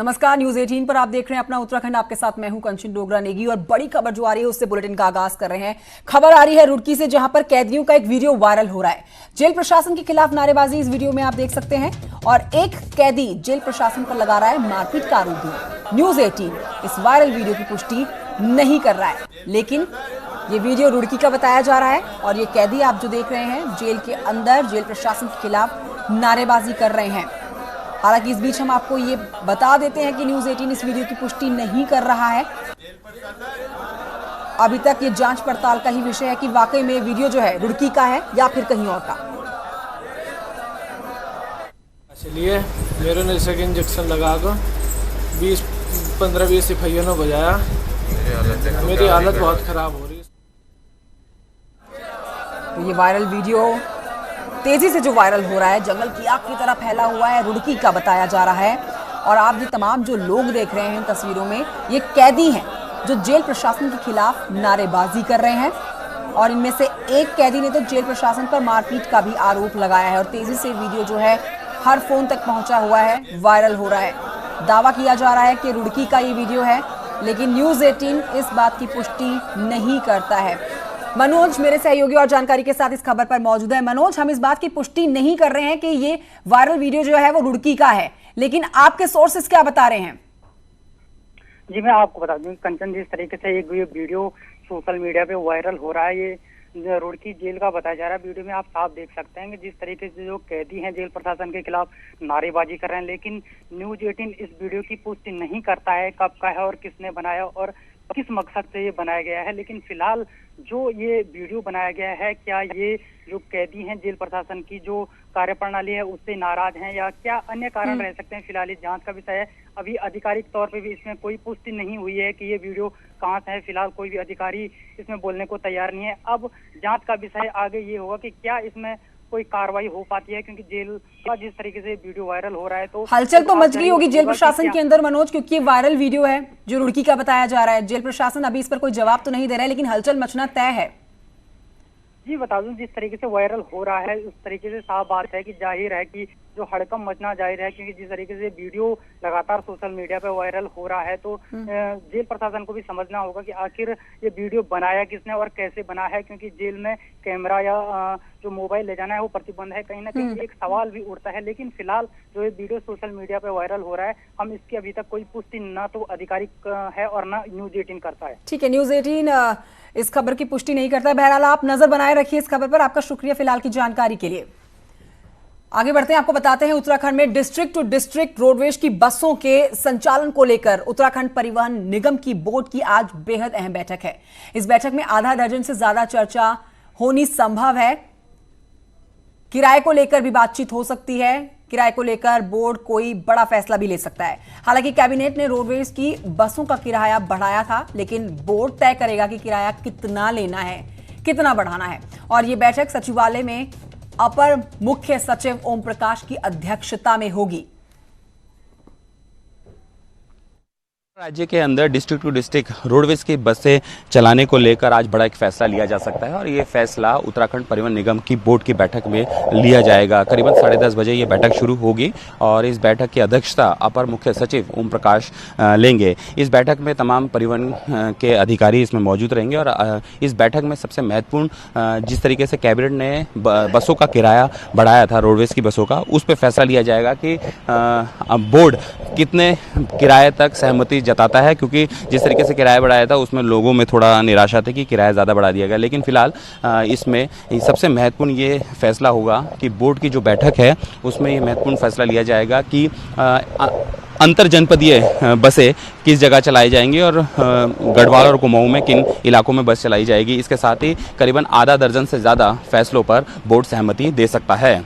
नमस्कार, न्यूज 18 पर आप देख रहे हैं अपना उत्तराखंड। आपके साथ मैं हूं कंचन डोगरा नेगी और बड़ी खबर जो आ रही है उससे बुलेटिन का आगाज कर रहे हैं। खबर आ रही है रुड़की से, जहां पर कैदियों का एक वीडियो वायरल हो रहा है। जेल प्रशासन के खिलाफ नारेबाजी इस वीडियो में आप देख सकते हैं और एक कैदी जेल प्रशासन पर लगा रहा है मारपीट का आरोप भी। न्यूज 18 इस वायरल वीडियो की पुष्टि नहीं कर रहा है, लेकिन ये वीडियो रुड़की का बताया जा रहा है और ये कैदी आप जो देख रहे हैं जेल के अंदर जेल प्रशासन के खिलाफ नारेबाजी कर रहे हैं। हालांकि इस बीच हम आपको ये बता देते हैं कि न्यूज 18 इस वीडियो की पुष्टि नहीं कर रहा है। अभी तक ये जांच पड़ताल का ही विषय है कि वाकई में वीडियो जो है रुड़की का है या फिर कहीं और का। चलिए, मेरे ने इसे इंजेक्शन लगा कर 15-20 सिपाहियों ने बजाया। मेरी हालत बहुत खराब हो रही है। तो ये वायरल वीडियो तेजी से जो वायरल हो रहा है, जंगल की आग की तरह फैला हुआ है, रुड़की का बताया जा रहा है। और आप ये तमाम जो लोग देख रहे हैं तस्वीरों में, ये कैदी हैं जो जेल प्रशासन के खिलाफ नारेबाजी कर रहे हैं और इनमें से एक कैदी ने तो जेल प्रशासन पर मारपीट का भी आरोप लगाया है। और तेजी से वीडियो जो है हर फोन तक पहुंचा हुआ है, वायरल हो रहा है। दावा किया जा रहा है कि रुड़की का ये वीडियो है, लेकिन न्यूज 18 इस बात की पुष्टि नहीं करता है। मनोज मेरे सहयोगी और जानकारी के साथ इस खबर पर मौजूद है। मनोज, हम इस बात की पुष्टि नहीं कर रहे हैं कि ये वायरल वीडियो जो है वो रुड़की का है, लेकिन आपके सोर्सेस क्या बता रहे हैं? जी, मैं आपको बता दूं कंचन, जिस तरीके से एक वीडियो सोशल मीडिया पे वायरल हो रहा है, ये रुड़की जेल का बताया जा रहा है। वीडियो में आप साफ देख सकते हैं कि जिस तरीके से जो कैदी हैं जेल प्रशासन के खिलाफ नारेबाजी कर रहे हैं, लेकिन न्यूज 18 इस वीडियो की पुष्टि नहीं करता है कब का है और किसने बनाया और किस मकसद से ये बनाया गया है। लेकिन फिलहाल जो ये वीडियो बनाया गया है, क्या ये जो कैदी हैं जेल प्रशासन की जो कार्यप्रणाली है उससे नाराज हैं या क्या अन्य कारण रह सकते हैं, फिलहाल ये जांच का विषय है। अभी आधिकारिक तौर पे भी इसमें कोई पुष्टि नहीं हुई है कि ये वीडियो कहां से है। फिलहाल कोई भी अधिकारी इसमें बोलने को तैयार नहीं है। अब जांच का विषय आगे ये होगा कि क्या इसमें कोई कार्रवाई हो पाती है, क्योंकि जेल का जिस तरीके से वीडियो वायरल हो रहा है तो हलचल तो मच गई होगी जेल प्रशासन के अंदर मनोज, क्योंकि ये वायरल वीडियो है जो रुड़की का बताया जा रहा है। जेल प्रशासन अभी इस पर कोई जवाब तो नहीं दे रहा है, लेकिन हलचल मचना तय है। जी बता दूं, जिस तरीके से वायरल हो रहा है उस तरीके से साफ बात है कि जाहिर है कि जो हड़कंप मचना जाहिर है, क्योंकि जिस तरीके से वीडियो लगातार सोशल मीडिया पे वायरल हो रहा है तो जेल प्रशासन को भी समझना होगा कि आखिर ये वीडियो बनाया किसने और कैसे बना है, क्योंकि जेल में कैमरा या जो मोबाइल ले जाना है वो प्रतिबंध है। कहीं ना कहीं एक सवाल भी उठता है। लेकिन फिलहाल जो ये वीडियो सोशल मीडिया पे वायरल हो रहा है, हम इसकी अभी तक कोई पुष्टि ना तो आधिकारिक है और ना न्यूज 18 करता है। ठीक है, न्यूज 18 इस खबर की पुष्टि नहीं करता है। बहरहाल आप नजर बनाए रखिए इस खबर पर। आपका शुक्रिया फिलहाल की जानकारी के लिए। आगे बढ़ते हैं, आपको बताते हैं उत्तराखंड में डिस्ट्रिक्ट टू डिस्ट्रिक्ट रोडवेज की बसों के संचालन को लेकर उत्तराखंड परिवहन निगम की बोर्ड की आज बेहद अहम बैठक है। इस बैठक में आधा दर्जन से ज्यादा चर्चा होनी संभव है। किराए को लेकर भी बातचीत हो सकती है। किराए को लेकर बोर्ड कोई बड़ा फैसला भी ले सकता है। हालांकि कैबिनेट ने रोडवेज की बसों का किराया बढ़ाया था, लेकिन बोर्ड तय करेगा कि किराया कितना लेना है, कितना बढ़ाना है। और ये बैठक सचिवालय में अपर मुख्य सचिव ओम प्रकाश की अध्यक्षता में होगी। राज्य के अंदर डिस्ट्रिक्ट टू डिस्ट्रिक्ट रोडवेज की बसें चलाने को लेकर आज बड़ा एक फैसला लिया जा सकता है और ये फैसला उत्तराखंड परिवहन निगम की बोर्ड की बैठक में लिया जाएगा। करीबन 10:30 बजे ये बैठक शुरू होगी और इस बैठक की अध्यक्षता अपर मुख्य सचिव ओम प्रकाश लेंगे। इस बैठक में तमाम परिवहन के अधिकारी इसमें मौजूद रहेंगे और इस बैठक में सबसे महत्वपूर्ण जिस तरीके से कैबिनेट ने बसों का किराया बढ़ाया था रोडवेज की बसों का, उस पर फैसला लिया जाएगा कि बोर्ड कितने किराए तक सहमति जताता है, क्योंकि जिस तरीके से किराया बढ़ाया था उसमें लोगों में थोड़ा निराशा थी कि किराया ज़्यादा बढ़ा दिया गया। लेकिन फिलहाल इसमें सबसे महत्वपूर्ण ये फैसला होगा कि बोर्ड की जो बैठक है उसमें ये महत्वपूर्ण फैसला लिया जाएगा कि अंतर जनपदीय बसें किस जगह चलाई जाएंगी और गढ़वाल और कुमाऊं में किन इलाकों में बस चलाई जाएगी। इसके साथ ही करीबन आधा दर्जन से ज़्यादा फैसलों पर बोर्ड सहमति दे सकता है।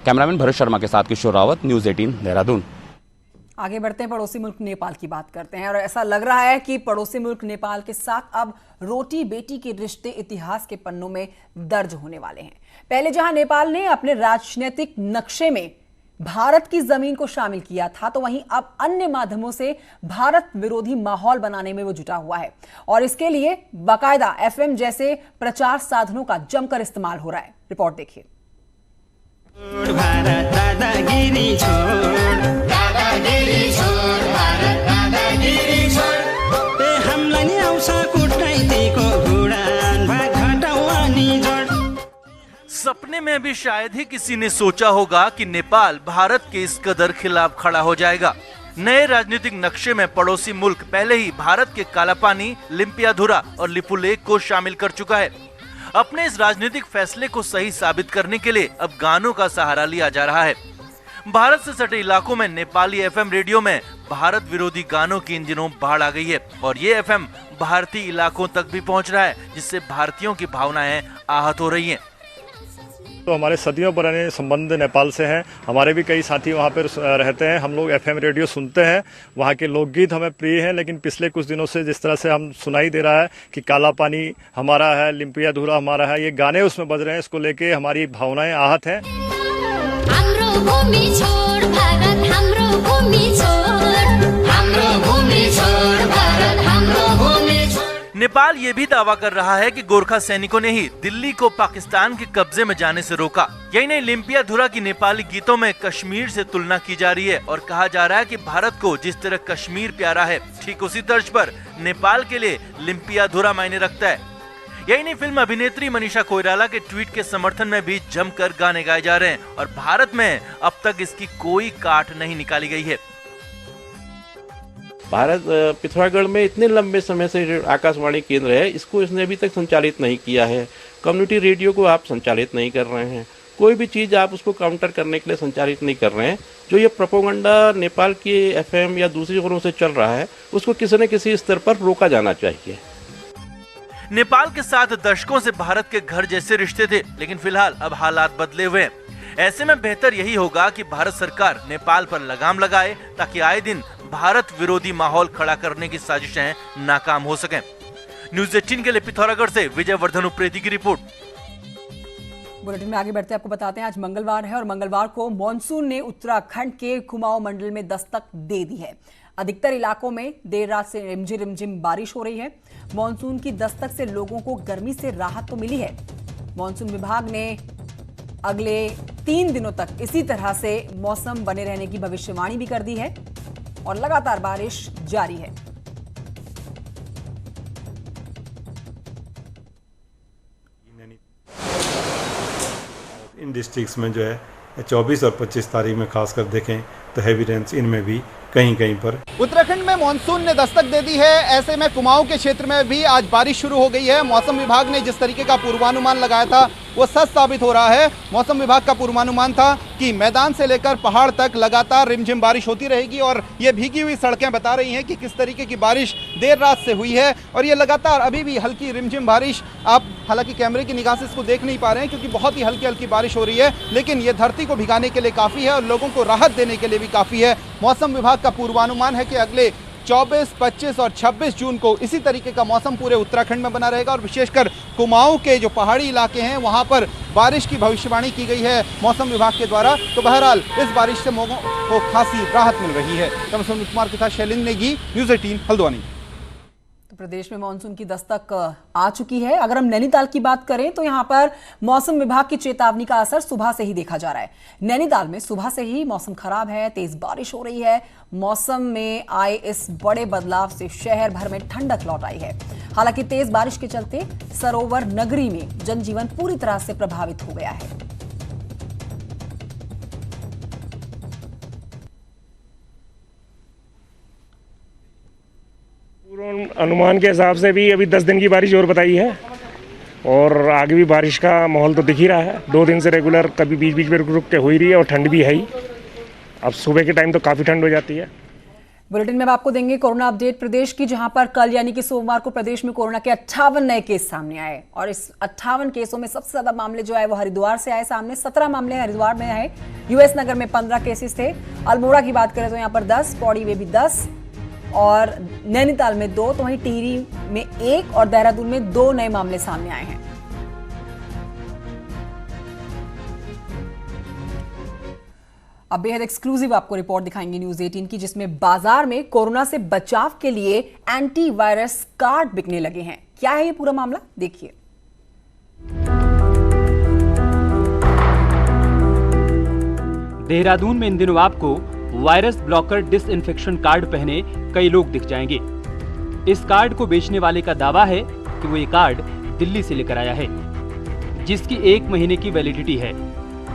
कैमरामैन भरत शर्मा के साथ किशोर रावत, न्यूज़ 18 देहरादून। आगे बढ़ते हैं, पड़ोसी मुल्क नेपाल की बात करते हैं और ऐसा लग रहा है कि पड़ोसी मुल्क नेपाल के साथ अब रोटी बेटी के रिश्ते इतिहास के पन्नों में दर्ज होने वाले हैं। पहले जहां नेपाल ने अपने राजनीतिक नक्शे में भारत की जमीन को शामिल किया था, तो वहीं अब अन्य माध्यमों से भारत विरोधी माहौल बनाने में वो जुटा हुआ है और इसके लिए बाकायदा FM जैसे प्रचार साधनों का जमकर इस्तेमाल हो रहा है। रिपोर्ट देखिए। दादागिरी छोड़, दादागिरी छोड़, सपने में भी शायद ही किसी ने सोचा होगा कि नेपाल भारत के इस कदर खिलाफ खड़ा हो जाएगा। नए राजनीतिक नक्शे में पड़ोसी मुल्क पहले ही भारत के कालापानी, लिम्पियाधुरा और लिपुलेख को शामिल कर चुका है। अपने इस राजनीतिक फैसले को सही साबित करने के लिए अब गानों का सहारा लिया जा रहा है। भारत से सटे इलाकों में नेपाली एफएम रेडियो में भारत विरोधी गानों की इन दिनों बाढ़ आ गई है और ये एफएम भारतीय इलाकों तक भी पहुंच रहा है, जिससे भारतीयों की भावनाएं आहत हो रही हैं। तो हमारे सदियों पुराने संबंध नेपाल से हैं। हमारे भी कई साथी वहाँ पर रहते हैं। हम लोग एफएम रेडियो सुनते हैं। वहाँ के लोकगीत हमें प्रिय हैं, लेकिन पिछले कुछ दिनों से जिस तरह से हम सुनाई दे रहा है कि काला पानी हमारा है, लिम्पियाधुरा हमारा है, ये गाने उसमें बज रहे हैं, इसको लेके हमारी भावनाएं आहत हैं। नेपाल ये भी दावा कर रहा है कि गोरखा सैनिकों ने ही दिल्ली को पाकिस्तान के कब्जे में जाने से रोका। यही नहीं, लिम्पियाधुरा की नेपाली गीतों में कश्मीर से तुलना की जा रही है और कहा जा रहा है कि भारत को जिस तरह कश्मीर प्यारा है, ठीक उसी तर्ज पर नेपाल के लिए लिम्पियाधुरा मायने रखता है। यही नहीं, फिल्म अभिनेत्री मनीषा कोइराला के ट्वीट के समर्थन में भी जमकर गाने गाए जा रहे हैं और भारत में अब तक इसकी कोई काट नहीं निकाली गई है। भारत पिथौरागढ़ में इतने लंबे समय से आकाशवाणी केंद्र है, इसको इसने अभी तक संचालित नहीं किया है। कम्युनिटी रेडियो को आप संचालित नहीं कर रहे हैं। कोई भी चीज़ आप उसको काउंटर करने के लिए संचालित नहीं कर रहे हैं। जो ये प्रोपेगेंडा नेपाल के एफएम या दूसरी खबरों से चल रहा है, उसको किसी न किसी स्तर पर रोका जाना चाहिए। नेपाल के साथ दशकों से भारत के घर जैसे रिश्ते थे, लेकिन फिलहाल अब हालात बदले हुए हैं। ऐसे में बेहतर यही होगा कि भारत सरकार नेपाल पर लगाम लगाए ताकि आए दिन भारत विरोधी माहौल खड़ा करने की साजिशें नाकाम हो सकें। न्यूज़ 18 के लिए पिथौरागढ़ से विजय वर्धन उप्रेती की रिपोर्ट। बुलेटिन में आगे बढ़ते आपको बताते हैं आज मंगलवार है और मंगलवार को मॉनसून ने उत्तराखंड के कुमाऊं मंडल में दस्तक दे दी है। अधिकतर इलाकों में देर रात से रिमझिम बारिश हो रही है। मॉनसून की दस्तक से लोगों को गर्मी से राहत तो मिली है। मॉनसून विभाग ने अगले 3 दिनों तक इसी तरह से मौसम बने रहने की भविष्यवाणी भी कर दी है और लगातार बारिश जारी है। इन डिस्ट्रिक्ट्स में जो है 24 और 25 तारीख में खासकर देखें तो हैवी रेन्स इनमें भी कहीं कहीं पर। उत्तराखंड में मानसून ने दस्तक दे दी है। ऐसे में कुमाऊं के क्षेत्र में भी आज बारिश शुरू हो गई है। मौसम विभाग ने जिस तरीके का पूर्वानुमान लगाया था वो सच साबित हो रहा है। मौसम विभाग का पूर्वानुमान था कि मैदान से लेकर पहाड़ तक लगातार रिमझिम बारिश होती रहेगी और ये भीगी हुई सड़कें बता रही हैं कि किस तरीके की बारिश देर रात से हुई है और ये लगातार अभी भी हल्की रिमझिम बारिश, आप हालांकि कैमरे की निगाह से इसको देख नहीं पा रहे हैं क्योंकि बहुत ही हल्की हल्की बारिश हो रही है, लेकिन ये धरती को भिगाने के लिए काफ़ी है और लोगों को राहत देने के लिए भी काफ़ी है। मौसम विभाग का पूर्वानुमान है कि अगले 24, 25 और 26 जून को इसी तरीके का मौसम पूरे उत्तराखंड में बना रहेगा और विशेषकर कुमाऊं के जो पहाड़ी इलाके हैं वहां पर बारिश की भविष्यवाणी की गई है मौसम विभाग के द्वारा। तो बहरहाल इस बारिश से लोगों को खासी राहत मिल रही है। सुमित कुमार के साथ शैलेंद्र नेगी, न्यूज़ 18 हल्द्वानी। तो प्रदेश में मानसून की दस्तक आ चुकी है। अगर हम नैनीताल की बात करें तो यहां पर मौसम विभाग की चेतावनी का असर सुबह से ही देखा जा रहा है। नैनीताल में सुबह से ही मौसम खराब है, तेज बारिश हो रही है। मौसम में आए इस बड़े बदलाव से शहर भर में ठंडक लौट आई है। हालांकि तेज बारिश के चलते सरोवर नगरी में जनजीवन पूरी तरह से प्रभावित हो गया है। अनुमान के हिसाब से भी अभी 10 दिन की बारिश और बताई है और आगे भी बारिश का माहौल तो दिख ही रहा है। 2 दिन से रेगुलर कभी बीच बीच में रुक रुक के हो ही रही है और ठंड भी है ही। अब सुबह के टाइम तो काफ़ी ठंड हो जाती है। बुलेटिन में अब आपको देंगे कोरोना अपडेट प्रदेश की, जहां पर कल यानी कि सोमवार को प्रदेश में कोरोना के 58 नए केस सामने आए और इस 58 केसों में सबसे ज्यादा मामले जो है वो हरिद्वार से आए सामने। 17 मामले हरिद्वार में आए। यूएस नगर में 15 केसेस थे। अल्मोड़ा की बात करें तो यहाँ पर 10, पौड़ी में भी 10 और नैनीताल में 2, तो वहीं टिहरी में 1 और देहरादून में 2 नए मामले सामने आए हैं। अब बेहद एक्सक्लूसिव आपको रिपोर्ट दिखाएंगे न्यूज़ 18 की, जिसमें बाजार में कोरोना से बचाव के लिए एंटीवायरस कार्ड बिकने लगे हैं। क्या है ये पूरा मामला, देखिए। देहरादून में इन दिनों आपको वायरस ब्लॉकर डिसइंफेक्शन कार्ड पहने कई लोग दिख जाएंगे। इस कार्ड को बेचने वाले का दावा है कि वो ये कार्ड दिल्ली से लेकर आया है, जिसकी 1 महीने की वैलिडिटी है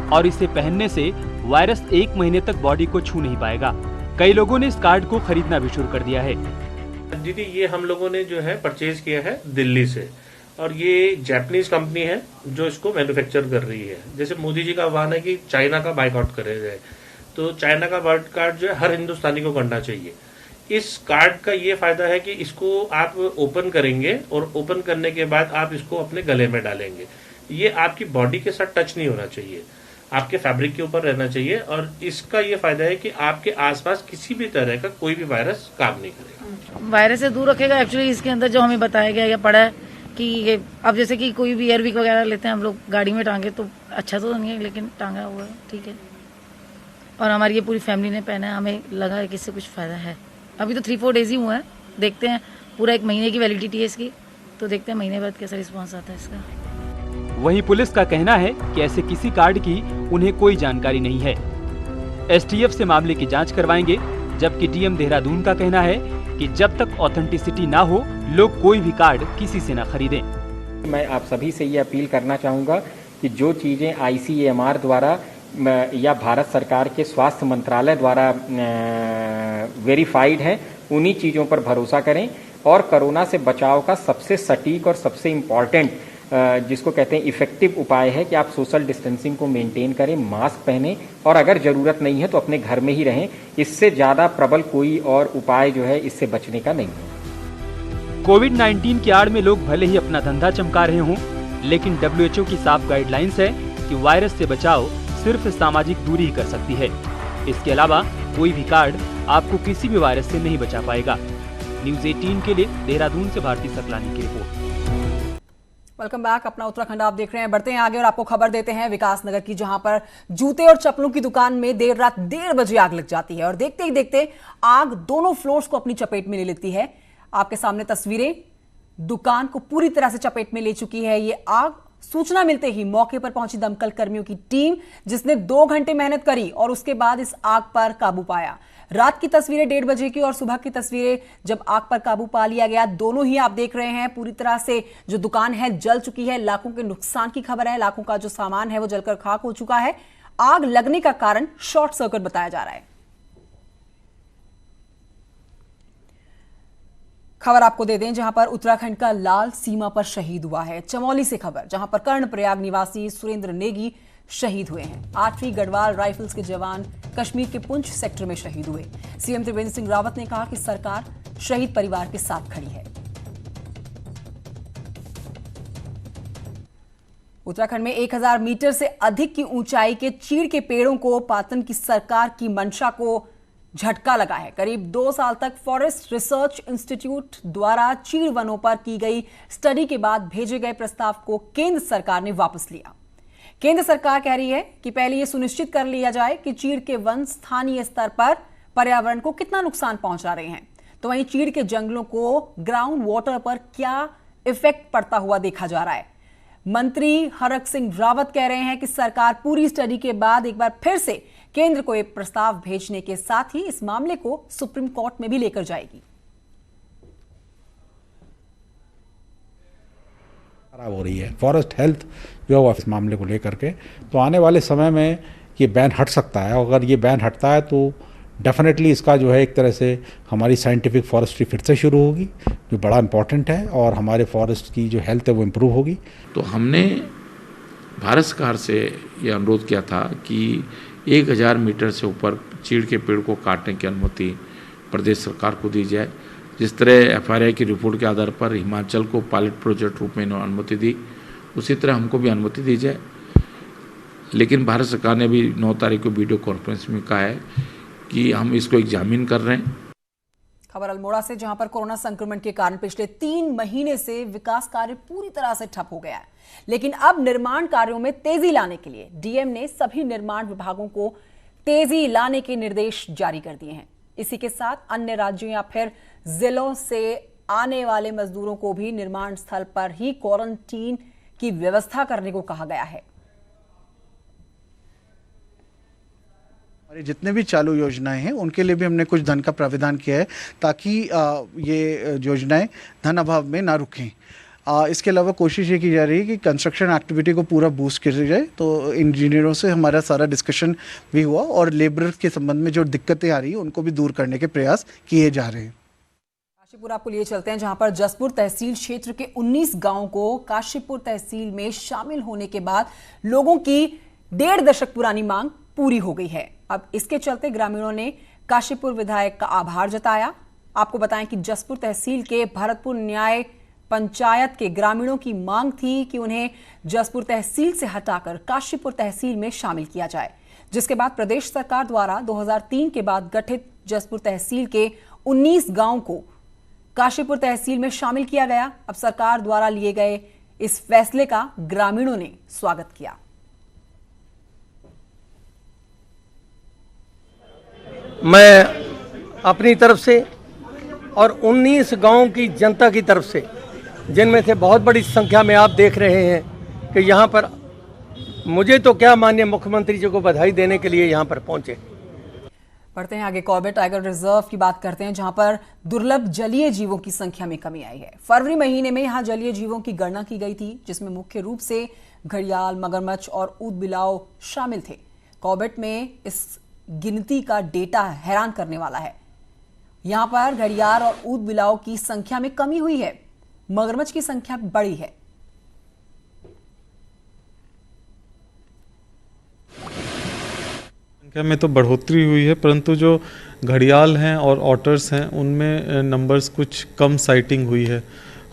और इसे पहनने से वायरस 1 महीने तक बॉडी को छू नहीं पाएगा। कई लोगों ने इस कार्ड को खरीदना भी शुरू कर दिया है। दीदी, ये हम लोगों ने जो है परचेज किया है दिल्ली से, और ये जापानीज कंपनी है जो इसको मैन्युफैक्चर कर रही है। जैसे मोदी जी का आह्वान है कि चाइना का बाइकआउट करे जाए, तो चाइना का बाइकआउट जो है हर हिंदुस्तानी को करना चाहिए। इस कार्ड का ये फायदा है कि इसको आप ओपन करेंगे और ओपन करने के बाद आप इसको अपने गले में डालेंगे। ये आपकी बॉडी के साथ टच नहीं होना चाहिए, आपके फैब्रिक के ऊपर रहना चाहिए, और इसका ये फायदा है कि आपके आसपास किसी भी तरह का कोई भी वायरस काम नहीं करेगा, वायरस से दूर रखेगा। एक्चुअली इसके अंदर जो हमें बताया गया या पढ़ा है कि ये अब जैसे कि कोई भी एयरविक वगैरह लेते हैं हम लोग गाड़ी में टांगे, तो अच्छा तो नहीं है लेकिन टांगा हुआ है, ठीक है। और हमारी ये पूरी फैमिली ने पहना है, हमें लगा है कि इससे कुछ फ़ायदा है। अभी तो 3-4 डेज ही हुए हैं, देखते हैं। पूरा 1 महीने की वैलिडिटी है इसकी, तो देखते हैं महीने बाद कैसा रिस्पॉन्स आता है इसका। वहीं पुलिस का कहना है कि ऐसे किसी कार्ड की उन्हें कोई जानकारी नहीं है। एसटीएफ से मामले की जांच करवाएंगे, जबकि डीएम देहरादून का कहना है कि जब तक ऑथेंटिसिटी ना हो, लोग कोई भी कार्ड किसी से ना खरीदें। मैं आप सभी से ये अपील करना चाहूँगा कि जो चीज़ें ICAMR द्वारा या भारत सरकार के स्वास्थ्य मंत्रालय द्वारा वेरीफाइड है, उन्हीं चीज़ों पर भरोसा करें। और कोरोना से बचाव का सबसे सटीक और सबसे इम्पॉर्टेंट जिसको कहते हैं इफेक्टिव उपाय है कि आप सोशल डिस्टेंसिंग को मेंटेन करें, मास्क पहनें, और अगर ज़रूरत नहीं है तो अपने घर में ही रहें। इससे ज़्यादा प्रबल कोई और उपाय जो है इससे बचने का नहीं है। कोविड-19 की आड़ में लोग भले ही अपना धंधा चमका रहे हों, लेकिन WHO की साफ गाइडलाइंस है कि वायरस से बचाव सिर्फ सामाजिक दूरी ही कर सकती है। इसके अलावा कोई भी कार्ड आपको किसी भी वायरस से नहीं बचा पाएगा। न्यूज़ 18 के लिए देहरादून से भारती सकलानी की रिपोर्ट। Welcome back. अपना उत्तराखंड आप देख रहे हैं। बढ़ते हैं आगे और आपको खबर देते हैं विकासनगर की, जहां पर जूते और चप्पलों की दुकान में देर रात 1:30 बजे आग लग जाती है और देखते ही देखते आग दोनों फ्लोर्स को अपनी चपेट में ले लेती है। आपके सामने तस्वीरें, दुकान को पूरी तरह से चपेट में ले चुकी है ये आग। सूचना मिलते ही मौके पर पहुंची दमकल कर्मियों की टीम, जिसने 2 घंटे मेहनत करी और उसके बाद इस आग पर काबू पाया। रात की तस्वीरें 1:30 बजे की और सुबह की तस्वीरें जब आग पर काबू पा लिया गया, दोनों ही आप देख रहे हैं। पूरी तरह से जो दुकान है जल चुकी है, लाखों के नुकसान की खबर है, लाखों का जो सामान है वो जलकर खाक हो चुका है। आग लगने का कारण शॉर्ट सर्किट बताया जा रहा है। खबर आपको दे दें, जहां पर उत्तराखंड का लाल सीमा पर शहीद हुआ है। चमोली से खबर, जहां पर कर्णप्रयाग निवासी सुरेंद्र नेगी शहीद हुए हैं। 8वीं गढ़वाल राइफल्स के जवान कश्मीर के पुंछ सेक्टर में शहीद हुए। सीएम त्रिवेंद्र सिंह रावत ने कहा कि सरकार शहीद परिवार के साथ खड़ी है। उत्तराखंड में 1000 मीटर से अधिक की ऊंचाई के चीड़ के पेड़ों को पाटन की सरकार की मंशा को झटका लगा है। करीब 2 साल तक फॉरेस्ट रिसर्च इंस्टीट्यूट द्वारा चीड़ वनों पर की गई स्टडी के बाद भेजे गए प्रस्ताव को केंद्र सरकार ने वापस लिया। केंद्र सरकार कह रही है कि पहले यह सुनिश्चित कर लिया जाए कि चीड़ के वन स्थानीय स्तर पर पर्यावरण को कितना नुकसान पहुंचा रहे हैं, तो वहीं चीड़ के जंगलों को ग्राउंड वाटर पर क्या इफेक्ट पड़ता हुआ देखा जा रहा है। मंत्री हरक सिंह रावत कह रहे हैं कि सरकार पूरी स्टडी के बाद एक बार फिर से केंद्र को एक प्रस्ताव भेजने के साथ ही इस मामले को सुप्रीम कोर्ट में भी लेकर जाएगी। खराब हो रही है फॉरेस्ट हेल्थ जो है इस मामले को लेकर के, तो आने वाले समय में ये बैन हट सकता है। अगर ये बैन हटता है तो डेफिनेटली इसका जो है एक तरह से हमारी साइंटिफिक फॉरेस्ट्री फिर से शुरू होगी, जो बड़ा इंपॉर्टेंट है, और हमारे फॉरेस्ट की जो हेल्थ है वो इम्प्रूव होगी। तो हमने भारत सरकार से ये अनुरोध किया था कि 1000 मीटर से ऊपर चीड़ के पेड़ को काटने की अनुमति प्रदेश सरकार को दी जाए। जिस तरह FRI की रिपोर्ट के आधार पर हिमाचल को पायलट प्रोजेक्ट रूप में इन्होंने अनुमति दी, उसी तरह हमको भी अनुमति दी जाए। लेकिन भारत सरकार ने भी 9 तारीख को वीडियो कॉन्फ्रेंस में कहा है कि हम इसको एग्जामिन कर रहे हैं। खबर अल्मोड़ा से, जहां पर कोरोना संक्रमण के कारण पिछले 3 महीने से विकास कार्य पूरी तरह से ठप हो गया है, लेकिन अब निर्माण कार्यों में तेजी लाने के लिए डीएम ने सभी निर्माण विभागों को तेजी लाने के निर्देश जारी कर दिए हैं। इसी के साथ अन्य राज्यों या फिर जिलों से आने वाले मजदूरों को भी निर्माण स्थल पर ही क्वारंटीन की व्यवस्था करने को कहा गया है। जितने भी चालू योजनाएं हैं उनके लिए भी हमने कुछ धन का प्रावधान किया है ताकि ये योजनाएं धन अभाव में ना रुकें। इसके अलावा कोशिश ये की जा रही है कि कंस्ट्रक्शन एक्टिविटी को पूरा बूस्ट किया जाए। तो इंजीनियरों से हमारा सारा डिस्कशन भी हुआ और लेबर के संबंध में जो दिक्कतें आ रही हैं उनको भी दूर करने के प्रयास किए जा रहे हैं। काशीपुर आपको लिए चलते हैं, जहां पर जसपुर तहसील क्षेत्र के 19 गांवों को काशीपुर तहसील में शामिल होने के बाद लोगों की 1.5 दशक पुरानी मांग पूरी हो गई है। अब इसके चलते ग्रामीणों ने काशीपुर विधायक का आभार जताया। आपको बताएं कि जसपुर तहसील के भरतपुर न्याय पंचायत के ग्रामीणों की मांग थी कि उन्हें जसपुर तहसील से हटाकर काशीपुर तहसील में शामिल किया जाए, जिसके बाद प्रदेश सरकार द्वारा 2003 के बाद गठित जसपुर तहसील के 19 गांवों को काशीपुर तहसील में शामिल किया गया। अब सरकार द्वारा लिए गए इस फैसले का ग्रामीणों ने स्वागत किया। मैं अपनी तरफ से और 19 गांवों की जनता की तरफ से, जिनमें से बहुत बड़ी संख्या में आप देख रहे हैं कि यहाँ पर मुझे तो क्या माननीय मुख्यमंत्री जी को बधाई देने के लिए यहाँ पर पहुँचे। बढ़ते हैं आगे, कॉर्बेट टाइगर रिजर्व की बात करते हैं, जहां पर दुर्लभ जलीय जीवों की संख्या में कमी आई है। फरवरी महीने में यहां जलीय जीवों की गणना की गई थी, जिसमें मुख्य रूप से घड़ियाल, मगरमच्छ और ऊद बिलाव शामिल थे। कॉर्बेट में इस गिनती का डेटा हैरान करने वाला है। यहां पर घड़ियाल और ऊद बिलाव की संख्या में कमी हुई है, मगरमच्छ की संख्या बढ़ी है। संख्या में तो बढ़ोतरी हुई है, परंतु जो घड़ियाल हैं और ऑटर्स हैं उनमें नंबर्स कुछ कम साइटिंग हुई है।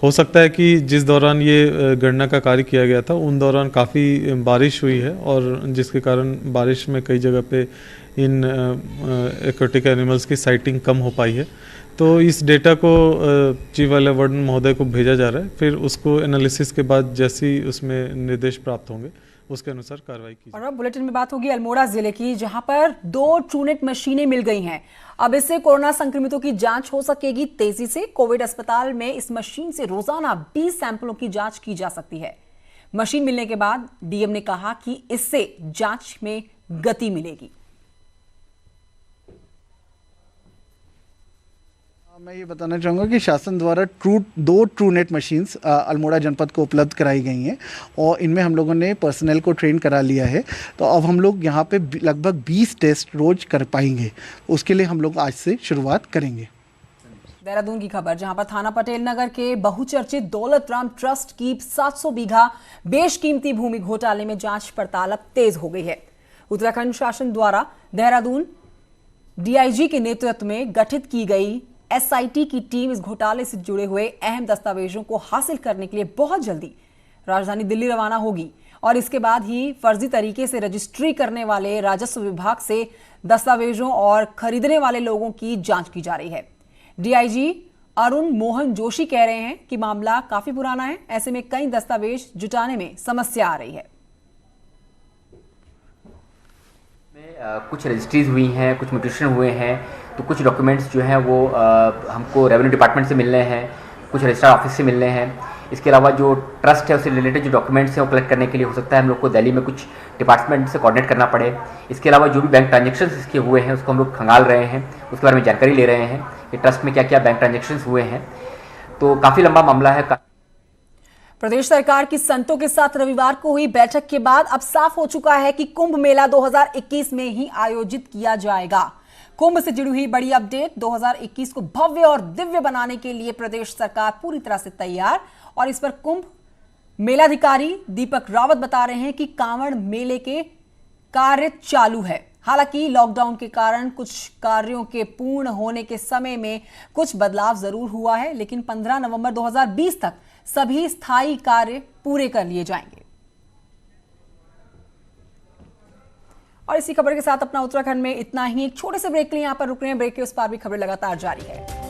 हो सकता है कि जिस दौरान ये गणना का कार्य किया गया था उन दौरान काफ़ी बारिश हुई है और जिसके कारण बारिश में कई जगह पे इन एक्वेटिक एनिमल्स की साइटिंग कम हो पाई है। तो इस डेटा को चीफ वाइल्ड वार्डन महोदय को भेजा जा रहा है, फिर उसको एनालिसिस के बाद जैसे ही उसमें निर्देश प्राप्त होंगे उसके अनुसार कार्रवाई की। और अब बुलेटिन में बात होगी अल्मोड़ा जिले की, जहां पर 2 ट्रूनेट मशीनें मिल गई हैं। अब इससे कोरोना संक्रमितों की जांच हो सकेगी तेजी से। कोविड अस्पताल में इस मशीन से रोजाना 20 सैंपलों की जांच की जा सकती है। मशीन मिलने के बाद डीएम ने कहा कि इससे जांच में गति मिलेगी। मैं ये बताना चाहूँगा कि शासन द्वारा 2 ट्रूनेट मशीन्स अल्मोड़ा जनपद को उपलब्ध कराई गई हैं और इनमें हम लोगों ने पर्सनल को ट्रेन करा लिया है। तो अब हम लोग यहाँ पे लगभग 20 टेस्ट रोज कर पाएंगे। उसके लिए हम लोग आज से शुरुआत करेंगे। देहरादून की खबर, जहां पर थाना पटेल नगर के बहुचर्चित दौलत राम ट्रस्ट की 700 बीघा बेशकीमती भूमि घोटाले में जांच पड़ताल अब तेज हो गई है। उत्तराखंड शासन द्वारा देहरादून डीआईजी के नेतृत्व में गठित की गई एसआईटी की टीम इस घोटाले से जुड़े हुए अहम दस्तावेजों को हासिल करने के लिए बहुत जल्दी राजधानी दिल्ली रवाना होगी और इसके बाद ही फर्जी तरीके से रजिस्ट्री करने वाले राजस्व विभाग से दस्तावेजों और खरीदने वाले लोगों की जांच की जा रही है। डीआईजी अरुण मोहन जोशी कह रहे हैं कि मामला काफी पुराना है, ऐसे में कई दस्तावेज जुटाने में समस्या आ रही है। कुछ रजिस्ट्रीज हुई हैं, कुछ म्यूटेशन हुए हैं, तो कुछ डॉक्यूमेंट्स जो हैं वो हमको रेवेन्यू डिपार्टमेंट से मिलने हैं, कुछ रजिस्ट्रार ऑफिस से मिलने हैं। इसके अलावा जो ट्रस्ट है उससे रिलेटेड जो डॉक्यूमेंट्स हैं वो कलेक्ट करने के लिए हो सकता है हम लोग को दिल्ली में कुछ डिपार्टमेंट से कोऑर्डिनेट करना पड़े। इसके अलावा जो भी बैंक ट्रांजेक्शन्स इसके हुए हैं उसको हम लोग खंगाल रहे हैं, उसके बारे में जानकारी ले रहे हैं कि ट्रस्ट में क्या क्या बैंक ट्रांजेक्शन्स हुए हैं। तो काफ़ी लंबा मामला है। प्रदेश सरकार की संतों के साथ रविवार को हुई बैठक के बाद अब साफ हो चुका है कि कुंभ मेला 2021 में ही आयोजित किया जाएगा। कुंभ से जुड़ी हुई बड़ी अपडेट, 2021 को भव्य और दिव्य बनाने के लिए प्रदेश सरकार पूरी तरह से तैयार और इस पर कुंभ मेलाधिकारी दीपक रावत बता रहे हैं कि कांवड़ मेले के कार्य चालू है। हालांकि लॉकडाउन के कारण कुछ कार्यों के पूर्ण होने के समय में कुछ बदलाव जरूर हुआ है, लेकिन 15 नवंबर 2020 तक सभी स्थायी कार्य पूरे कर लिए जाएंगे। और इसी खबर के साथ अपना उत्तराखंड में इतना ही। एक छोटे से ब्रेक के लिए यहां पर रुक रहे हैं, ब्रेक के उस पार भी खबर लगातार जारी है।